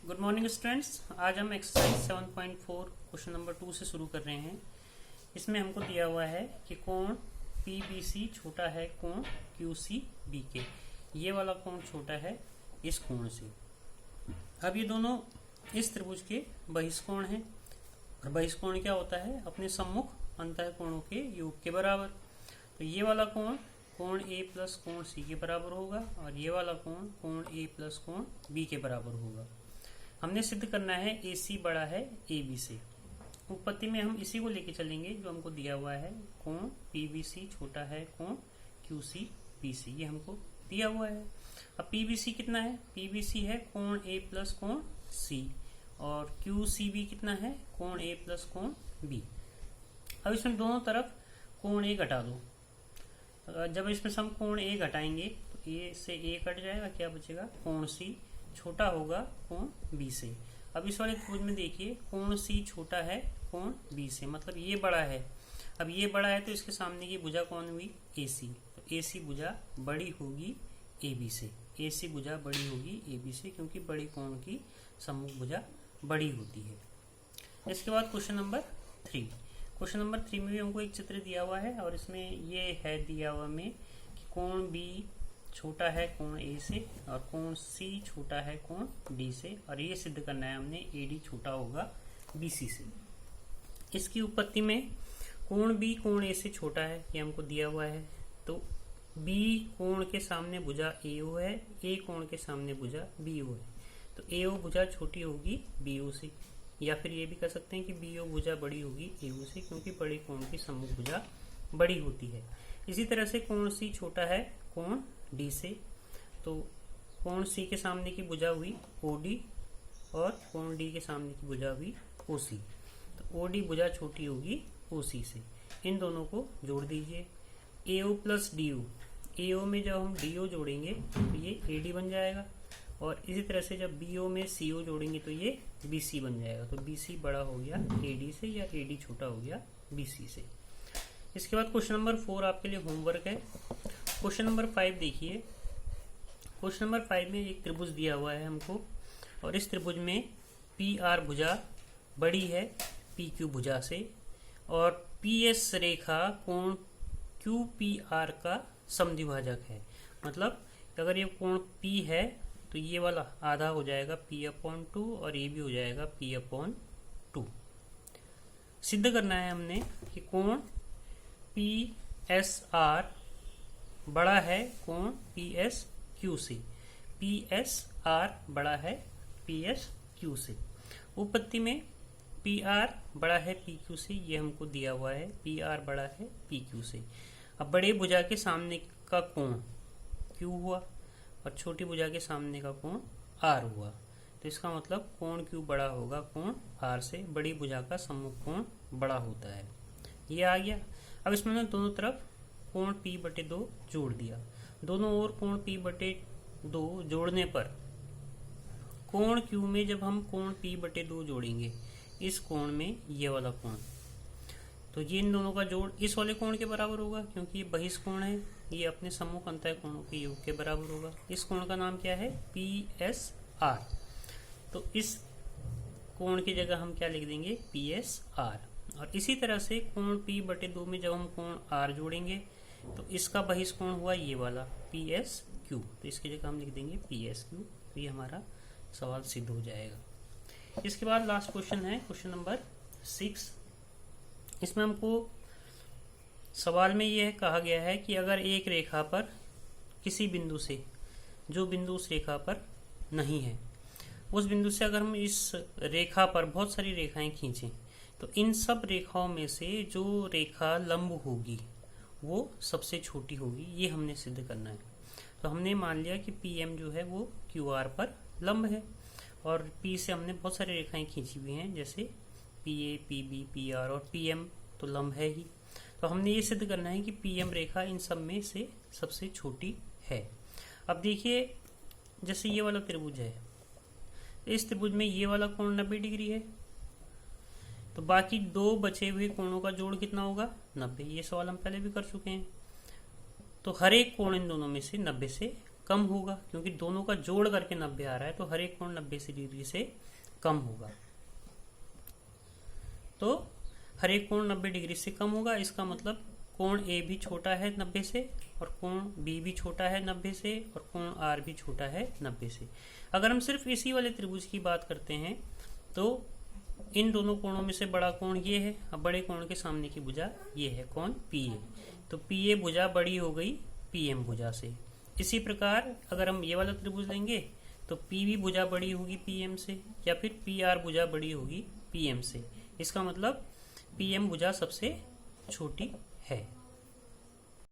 Good morning students. आज हम exercise 7.4 question number 2 से शुरू कर रहे हैं। इसमें हमको दिया हुआ है कि कोण PBC छोटा है कोण QCB के। ये वाला कोण छोटा है इस कोण से। अब ये दोनों इस त्रिभुज के बहिष्कोण हैं और बहिष्कोण क्या होता है? अपने सम्मुख अंतःकोणों के योग के बराबर। तो ये वाला कोण A प्लस कोण C के बराबर होगा और ये वाला कोण A प्लस कोण B के बराबर होगा। हमने सिद्ध करना है AC बड़ा है AB से। उत्पत्ति में हम इसी को लेके चलेंगे जो हमको दिया हुआ है, कोण PBC छोटा है कोण QCBC, ये हमको दिया हुआ है। अब PBC कितना है? PBC है कोण A प्लस कोण C और QCB कितना है? कोण A प्लस कोण B। अब इसमें दोनों तरफ कोण A घटा दो। जब इसमें हम कोण A घटाएंगे तो A से A कट जाएगा, क्या बचेगा? कोण C छोटा होगा कोण B से। अब इस वाले त्रिभुज में देखिए कोण C छोटा है कोण B से, मतलब ये बड़ा है। अब ये बड़ा है तो इसके सामने की भुजा कौन हुई? AC। तो AC भुजा बड़ी होगी AB से। AC भुजा बड़ी होगी AB से क्योंकि बड़ी कोण की सम्मुख भुजा बड़ी होती है। इसके बाद क्वेश्चन नंबर 3। क्वेश्चन नंबर 3 में भी हमको एक चित्र दिया हुआ है और इसमें ये है दिया हुआ में कि कोण B छोटा है कोण A से और कोण C छोटा है कोण D से, और ये सिद्ध करना है हमने AD छोटा होगा BC से। इसकी उत्पत्ति में कोण B कोण A से छोटा है, ये हमको दिया हुआ है। तो B कोण के सामने भुजा AO है, A कोण के सामने भुजा BO है, तो AO भुजा छोटी होगी BO से, या फिर ये भी कह सकते हैं कि BO भुजा बड़ी होगी AO से क्योंकि बड़ी कोण की सम्मुख भुजा बड़ी होती है। इसी तरह से कोण C छोटा है कोण D से, तो कोण C के सामने की भुजा हुई OD और कोण D के सामने की भुजा हुई OC, तो OD भुजा छोटी होगी OC से। इन दोनों को जोड़ दीजिए AO प्लस DO। AO में जब हम DO जोड़ेंगे तो ये AD बन जाएगा और इसी तरह से जब BO में CO जोड़ेंगे तो ये BC बन जाएगा। तो BC बड़ा हो गया AD से या AD छोटा हो गया BC से। इसके बाद क्वेश्चन नंबर 4 आपके लिए होमवर्क है। क्वेश्चन नंबर 5 देखिए। क्वेश्चन नंबर 5 में एक त्रिभुज दिया हुआ है हमको और इस त्रिभुज में PR भुजा बड़ी है PQ भुजा से और PS रेखा कोण QPR का समद्विभाजक है। मतलब अगर ये कोण P है तो ये वाला आधा हो जाएगा P/2 और ये भी हो जाएगा P/2। सिद्ध करना है हमने कि कोण PSR बड़ा है कोण PSQ से। PSR बड़ा है PSQ से। उत्पत्ति में PR बड़ा है PQ से, ये हमको दिया हुआ है। PR बड़ा है PQ से। अब बड़े भुजा के सामने का कोण Q हुआ और छोटी भुजा के सामने का कोण R हुआ, तो इसका मतलब कोण Q बड़ा होगा कोण R से। बड़ी भुजा का सम्मुख कोण बड़ा होता है, ये आ गया। अब इसमें ना दोनों तरफ कोण P/2 जोड़ दिया। दोनों ओर कोण P/2 जोड़ने पर कोण Q में जब हम कोण P/2 जोड़ेंगे इस कोण में ये वाला कोण, तो ये इन दोनों का जोड़ इस वाले कोण के बराबर होगा क्योंकि ये बहिष्कोण है, ये अपने सम्मुख अंतःकोणों के योग के बराबर होगा। इस कोण का नाम क्या है? PSR। तो इस कोण की जगह हम क्या लिख देंगे? PSR। और इसी तरह से कोण P/2 में जब हम कोण R जोड़ेंगे तो इसका बहिष्कोण हुआ ये वाला PSQ, तो इसकी जगह हम लिख देंगे PSQ। तो ये हमारा सवाल सिद्ध हो जाएगा। इसके बाद लास्ट क्वेश्चन है क्वेश्चन नंबर 6। इसमें हमको सवाल में यह कहा गया है कि अगर एक रेखा पर किसी बिंदु से, जो बिंदु उस रेखा पर नहीं है, उस बिंदु से अगर हम इस रेखा पर बहुत सारी रेखाएं खींचें तो इन सब रेखाओं में से जो रेखा लंब होगी वो सबसे छोटी होगी, ये हमने सिद्ध करना है। तो हमने मान लिया कि PM जो है वो QR पर लंब है और P से हमने बहुत सारी रेखाएं खींची हुई हैं, जैसे PA, PB, PR और PM तो लंब है ही। तो हमने ये सिद्ध करना है कि PM रेखा इन सब में से सबसे छोटी है। अब देखिए जैसे ये वाला त्रिभुज है, इस त्रिभुज में ये वाला कोण 90 डिग्री है, तो बाकी दो बचे हुए कोणों का जोड़ कितना होगा? 90। ये सवाल हम पहले भी कर चुके हैं। तो हर एक कोण इन दोनों में से 90 से कम होगा, क्योंकि दोनों का जोड़ करके 90 आ रहा है, तो हर एक कोण 90 डिग्री से कम होगा। तो हर एक कोण 90 डिग्री से कम होगा, इसका मतलब कोण ए भी छोटा है 90 से, और कोण बी भी छोटा है 90 से, और कोण आर भी छोटा है 90 से। अगर हम सिर्फ इसी वाले त्रिभुज की बात करते हैं तो इन दोनों कोणों में से बड़ा कोण ये है, अब बड़े कोण के सामने की भुजा ये है, कोण पी ए। तो पी ए भुजा बड़ी हो गई पी एम भुजा से। इसी प्रकार अगर हम ये वाला त्रिभुज लेंगे तो पी बी भुजा बड़ी होगी पी एम से, या फिर पी आर भुजा बड़ी होगी पी एम से। इसका मतलब पी एम भुजा सबसे छोटी है।